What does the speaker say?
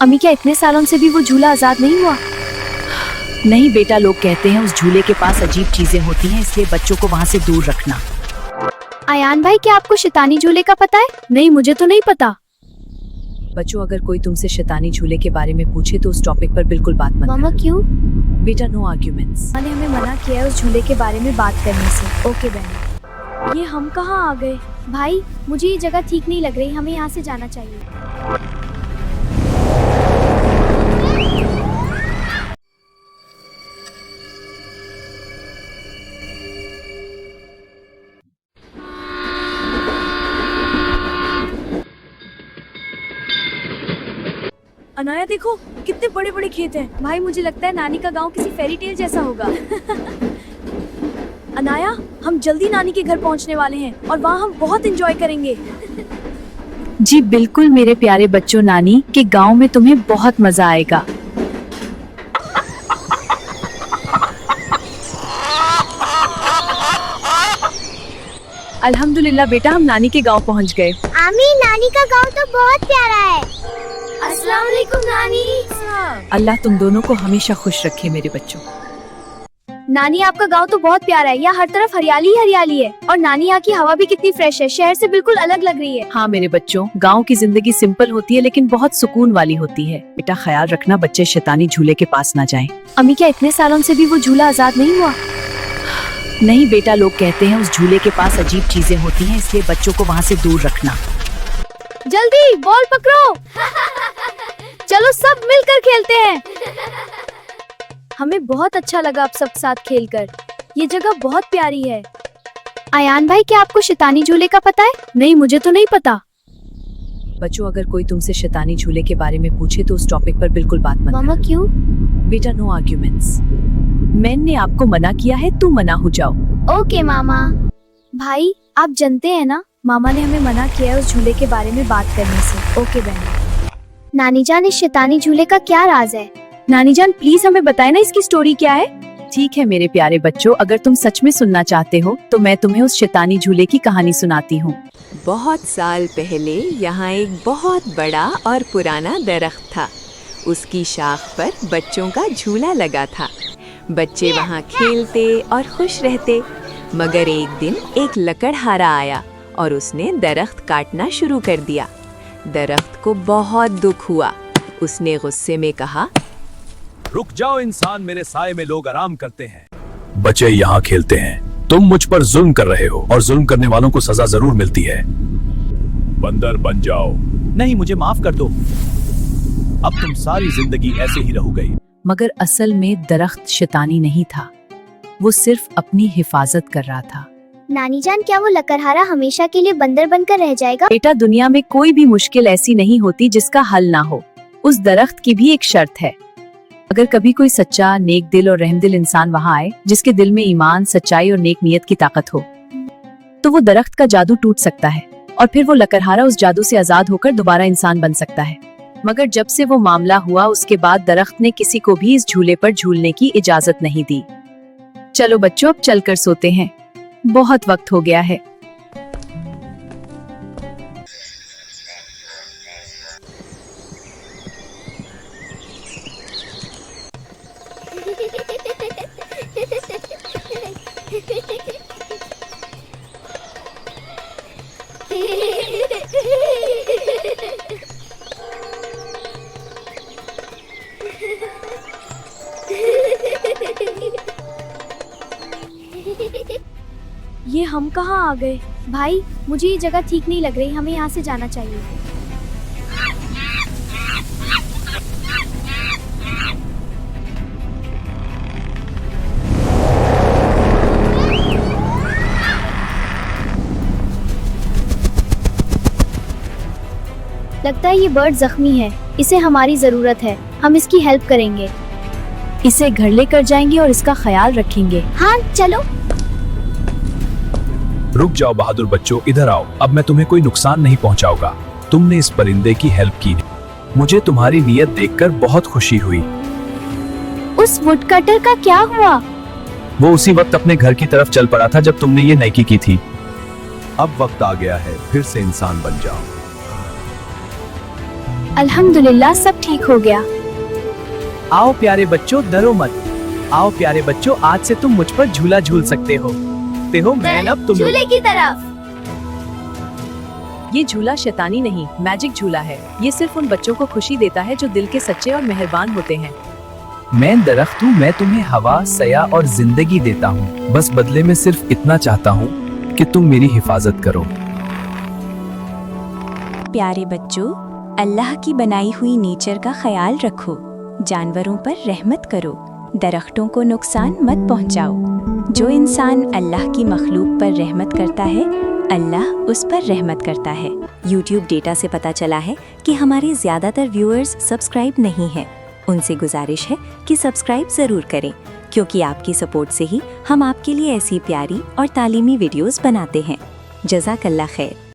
अम्मी क्या इतने सालों से भी वो झूला आजाद नहीं हुआ? नहीं बेटा, लोग कहते हैं उस झूले के पास अजीब चीजें होती हैं, इसलिए बच्चों को वहाँ से दूर रखना। आयान भाई, क्या आपको शैतानी झूले का पता है? नहीं, मुझे तो नहीं पता। बच्चों, अगर कोई तुमसे शैतानी झूले के बारे में पूछे तो उस टॉपिक पर बिल्कुल बात मत मामा क्यों? करना। बेटा, नो आर्ग्यूमेंट्स। मामा ने हमें मना किया है उस झूले के बारे में बात करने से। ओके बहन। ये हम कहाँ आ गए? भाई, मुझे ये जगह ठीक नहीं लग रही, हमें यहाँ से जाना चाहिए। अनाया देखो, कितने बड़े बड़े खेत हैं। भाई, मुझे लगता है नानी का गांव किसी फेरी टेल जैसा होगा। अनाया, हम जल्दी नानी के घर पहुंचने वाले हैं और वहाँ हम बहुत एंजॉय करेंगे। जी बिल्कुल मेरे प्यारे बच्चों, नानी के गांव में तुम्हें बहुत मजा आएगा। अल्हम्दुलिल्लाह बेटा, हम नानी के गांव पहुंच गए। आमी, नानी का गांव तो बहुत प्यारा है। अस्सलाम वालेकुम नानी। अल्लाह तुम दोनों को हमेशा खुश रखे मेरे बच्चों। नानी, आपका गांव तो बहुत प्यारा है। यहाँ हर तरफ हरियाली ही हरियाली है और नानी, यहाँ की हवा भी कितनी फ्रेश है, शहर से बिल्कुल अलग लग रही है। हाँ मेरे बच्चों, गांव की जिंदगी सिंपल होती है लेकिन बहुत सुकून वाली होती है। बेटा, ख्याल रखना बच्चे शैतानी झूले के पास ना जाएं। अम्मी, क्या इतने सालों से भी वो झूला आजाद नहीं हुआ? नहीं बेटा, लोग कहते हैं उस झूले के पास अजीब चीजें होती हैं, इसलिए बच्चों को वहाँ से दूर रखना। जल्दी बॉल पकड़ो। चलो सब मिलकर खेलते हैं। हमें बहुत अच्छा लगा आप सब साथ खेलकर। ये जगह बहुत प्यारी है। आयान भाई, क्या आपको शैतानी झूले का पता है? नहीं, मुझे तो नहीं पता। बच्चों, अगर कोई तुमसे शैतानी झूले के बारे में पूछे तो उस टॉपिक पर बिल्कुल बात मत मामा करना। क्यों? बेटा, नो आर्ग्यूमेंट्स। मैंने आपको मना किया है, तुम मना हो जाओ। ओके मामा। भाई, आप जानते हैं ना, मामा ने हमें मना किया है उस झूले के बारे में बात करने से। ओके बहन। नानी जान, इस शैतानी झूले का क्या राज है? नानी जान, प्लीज हमें बताएं ना, इसकी स्टोरी क्या है? ठीक है मेरे प्यारे बच्चों, अगर तुम सच में सुनना चाहते हो तो मैं तुम्हें उस शैतानी झूले की कहानी सुनाती हूँ। बहुत साल पहले यहाँ एक बहुत बड़ा और पुराना दरख्त था। उसकी शाख पर बच्चों का झूला लगा था। बच्चे वहाँ खेलते और खुश रहते। मगर एक दिन एक लकड़हारा आया और उसने दरख्त काटना शुरू कर दिया। दरख्त को बहुत दुख हुआ। उसने गुस्से में कहा, रुक जाओ इंसान, मेरे साए में लोग आराम करते हैं। बच्चे यहाँ खेलते हैं, तुम मुझ पर जुल्म कर रहे हो और जुल्म करने वालों को सजा जरूर मिलती है। बंदर बन जाओ। नहीं, मुझे माफ कर दो, अब तुम सारी जिंदगी ऐसे ही रहोगे। मगर असल में दरख्त शैतानी नहीं था, वो सिर्फ अपनी हिफाजत कर रहा था। नानी जान, क्या वो लकड़हारा हमेशा के लिए बंदर बनकर रह जाएगा? बेटा, दुनिया में कोई भी मुश्किल ऐसी नहीं होती जिसका हल ना हो। उस दरख्त की भी एक शर्त है, अगर कभी कोई सच्चा, नेक दिल और रहमदिल इंसान वहाँ आए, जिसके दिल में ईमान, सच्चाई और नेक नियत की ताकत हो, तो वो दरख्त का जादू टूट सकता है और फिर वो लकड़हारा उस जादू से आजाद होकर दोबारा इंसान बन सकता है। मगर जब से वो मामला हुआ, उसके बाद दरख्त ने किसी को भी इस झूले पर झूलने की इजाजत नहीं दी। चलो बच्चों, अब चलकर सोते हैं, बहुत वक्त हो गया है। ये हम कहाँ आ गए? भाई, मुझे ये जगह ठीक नहीं लग रही, हमें यहाँ से जाना चाहिए। लगता है ये बर्ड जख्मी है, इसे हमारी जरूरत है। हम इसकी हेल्प करेंगे, इसे घर लेकर जाएंगे और इसका ख्याल रखेंगे। हाँ चलो। रुक जाओ बहादुर बच्चों, इधर आओ। अब मैं तुम्हें कोई नुकसान नहीं पहुंचाऊंगा। तुमने इस परिंदे की हेल्प की, मुझे तुम्हारी नीयत देखकर बहुत खुशी हुई। उस वुडकटर का क्या हुआ? वो उसी वक्त अपने घर की तरफ चल पड़ा था जब तुमने ये नेकी की थी। अब वक्त आ गया है, फिर से इंसान बन जाओ। अल्हम्दुलिल्लाह सब ठीक हो गया। आओ प्यारे बच्चों, डरो मत। आओ प्यारे बच्चों, आज से तुम मुझ पर झूला झूल सकते हो। मैं अब तुम झूले की तरफ। ये झूला शैतानी नहीं, मैजिक झूला है। ये सिर्फ उन बच्चों को खुशी देता है जो दिल के सच्चे और मेहरबान होते हैं। मैं दरख्त हूँ, मैं तुम्हें हवा, सया और जिंदगी देता हूँ। बस बदले में सिर्फ इतना चाहता हूँ कि तुम मेरी हिफाजत करो। प्यारे बच्चों, अल्लाह की बनाई हुई नेचर का ख्याल रखो, जानवरों पर रहमत करो, दरख्तों को नुकसान मत पहुंचाओ। जो इंसान अल्लाह की मखलूक पर रहमत करता है, अल्लाह उस पर रहमत करता है। YouTube डेटा से पता चला है कि हमारे ज़्यादातर व्यूअर्स सब्सक्राइब नहीं हैं। उनसे गुजारिश है कि सब्सक्राइब ज़रूर करें, क्योंकि आपकी सपोर्ट से ही हम आपके लिए ऐसी प्यारी और तालीमी वीडियोस बनाते हैं। जज़ाकल्लाह खैर।